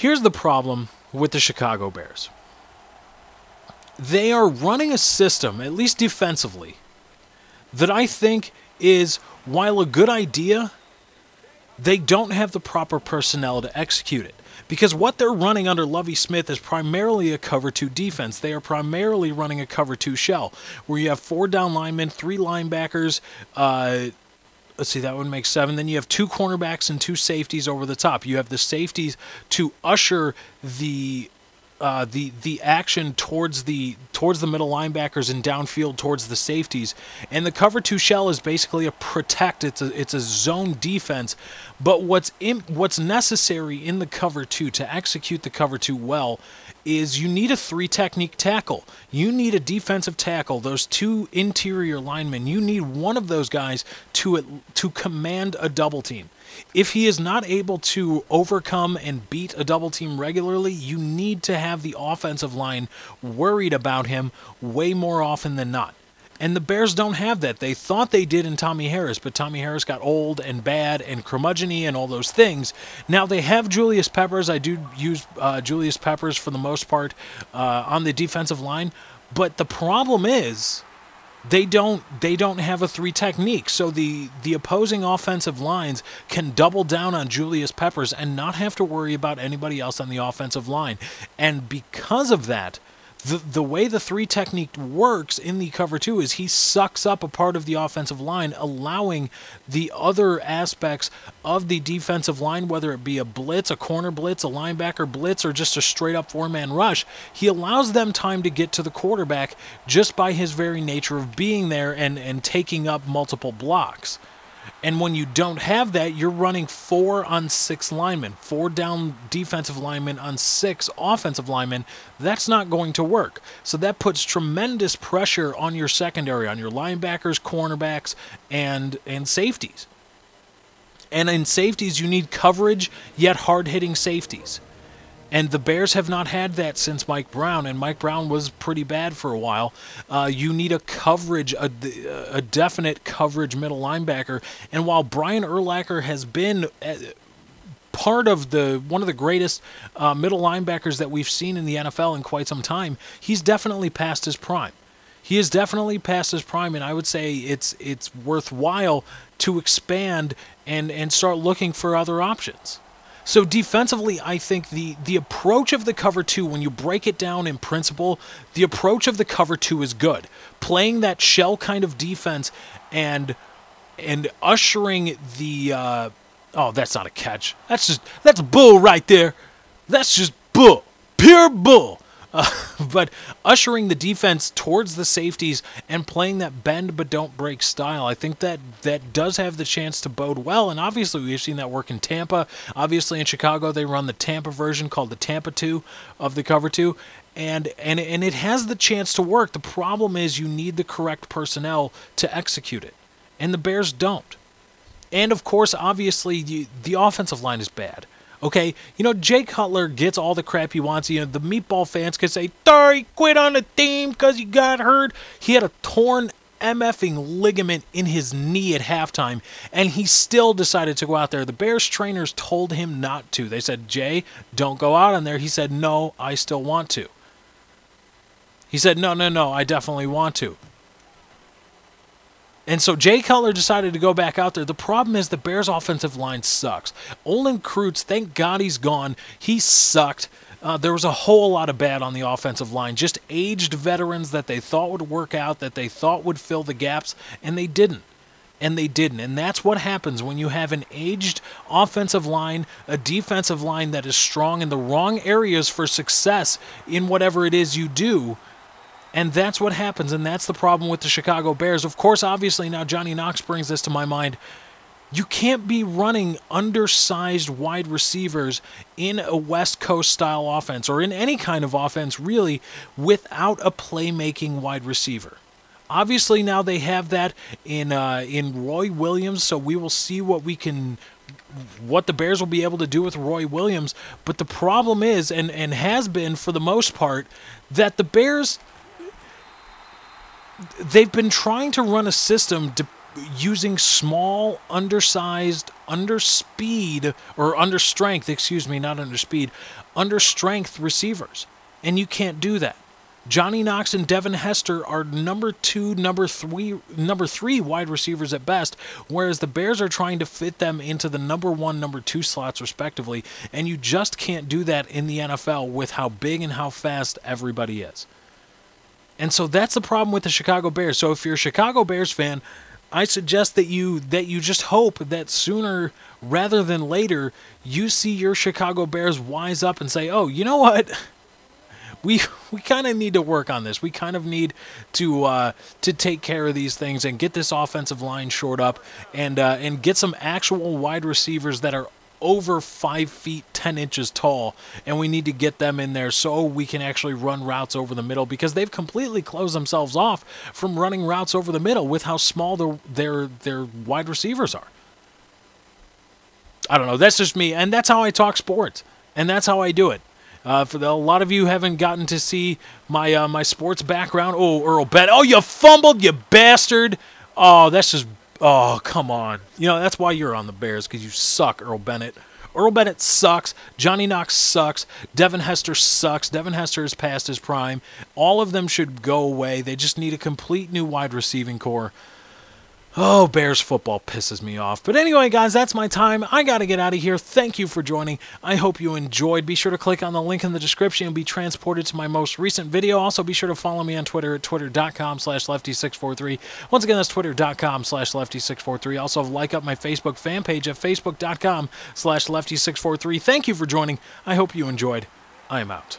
Here's the problem with the Chicago Bears. They are running a system, at least defensively, that I think is, while a good idea, they don't have the proper personnel to execute it. Because what they're running under Lovie Smith is primarily a cover 2 defense. They are primarily running a cover 2 shell, where you have 4 down linemen, 3 linebackers, let's see, that would make 7. Then you have 2 cornerbacks and 2 safeties over the top. You have the safeties to usher the action towards the middle linebackers and downfield towards the safeties. And the cover 2 shell is basically a protect. It's a zone defense. But what's necessary in the cover 2 to execute the cover 2 well is you need a 3 technique tackle. You need a defensive tackle, those 2 interior linemen. You need one of those guys to command a double team. If he is not able to overcome and beat a double team regularly, you need to have the offensive line worried about him way more often than not. And the Bears don't have that. They thought they did in Tommy Harris, but Tommy Harris got old and bad and curmudgeon-y and all those things. Now they have Julius Peppers. I do use Julius Peppers for the most part on the defensive line, but the problem is they don't have a 3 technique. So the opposing offensive lines can double down on Julius Peppers and not have to worry about anybody else on the offensive line. And because of that, the way the 3 technique works in the cover 2 is he sucks up a part of the offensive line, allowing the other aspects of the defensive line, whether it be a blitz, a corner blitz, a linebacker blitz, or just a straight-up 4-man rush, he allows them time to get to the quarterback just by his very nature of being there and taking up multiple blocks. And when you don't have that, you're running 4 on 6 linemen, 4 down defensive linemen on 6 offensive linemen. That's not going to work. So that puts tremendous pressure on your secondary, on your linebackers, cornerbacks, and safeties. And in safeties, you need coverage, yet hard-hitting safeties. And the Bears have not had that since Mike Brown, and Mike Brown was pretty bad for a while. You need a coverage, a definite coverage middle linebacker. And while Brian Urlacher has been part of one of the greatest middle linebackers that we've seen in the NFL in quite some time, he's definitely past his prime. He is definitely past his prime, and I would say it's worthwhile to expand and start looking for other options. So defensively, I think the approach of the cover 2, when you break it down in principle, the approach of the cover 2 is good. Playing that shell kind of defense and ushering the oh, that's not a catch. That's bull right there. That's just bull. Pure bull. But ushering the defense towards the safeties and playing that bend but don't break style, I think that does have the chance to bode well. And obviously we've seen that work in Tampa. Obviously in Chicago they run the Tampa version called the Tampa 2 of the cover 2. And it has the chance to work. The problem is you need the correct personnel to execute it. And the Bears don't. And of course, obviously, the offensive line is bad. Okay, you know, Jay Cutler gets all the crap he wants. You know, the meatball fans can say, "Sorry, quit on the team because he got hurt." He had a torn MFing ligament in his knee at halftime, and he still decided to go out there. The Bears trainers told him not to. They said, "Jay, don't go out on there." He said, "No, I still want to." He said, No, I definitely want to." And so Jay Cutler decided to go back out there. The problem is the Bears' offensive line sucks. Olin Kreutz, thank God he's gone. He sucked. There was a whole lot of bad on the offensive line. Just aged veterans that they thought would work out, that they thought would fill the gaps, and they didn't. And that's what happens when you have an aged offensive line, a defensive line that is strong in the wrong areas for success in whatever it is you do. And that's what happens, and that's the problem with the Chicago Bears. Of course, obviously, now Johnny Knox brings this to my mind. You can't be running undersized wide receivers in a West Coast-style offense, or in any kind of offense, really, without a playmaking wide receiver. Obviously, now they have that in Roy Williams, so we will see what the Bears will be able to do with Roy Williams. But the problem is, and has been for the most part, that the Bears, they've been trying to run a system using small, undersized, underspeed, or understrength, excuse me, not underspeed, understrength receivers. And you can't do that. Johnny Knox and Devin Hester are number 2, number 3 wide receivers at best, whereas the Bears are trying to fit them into the number 1, number 2 slots respectively, and you just can't do that in the NFL with how big and how fast everybody is. And so that's the problem with the Chicago Bears. So if you're a Chicago Bears fan, I suggest that you just hope that sooner rather than later you see your Chicago Bears wise up and say, "Oh, you know what? We kind of need to work on this. We kind of need to take care of these things and get this offensive line shored up and get some actual wide receivers that are over 5 feet 10 inches tall, and we need to get them in there so we can actually run routes over the middle, because they've completely closed themselves off from running routes over the middle with how small their wide receivers are." I don't know. That's just me, and that's how I talk sports, and that's how I do it. A lot of you haven't gotten to see my my sports background. Oh, Earl Bennett. Oh, you fumbled, you bastard. Oh, that's just... Oh, come on. You know, that's why you're on the Bears, because you suck, Earl Bennett. Earl Bennett sucks. Johnny Knox sucks. Devin Hester sucks. Devin Hester is past his prime. All of them should go away. They just need a complete new wide receiving core. Oh, Bears football pisses me off. But anyway, guys, that's my time. I got to get out of here. Thank you for joining. I hope you enjoyed. Be sure to click on the link in the description and be transported to my most recent video. Also, be sure to follow me on Twitter at twitter.com/lefty643. Once again, that's twitter.com/lefty643. Also, like up my Facebook fan page at facebook.com/lefty643. Thank you for joining. I hope you enjoyed. I am out.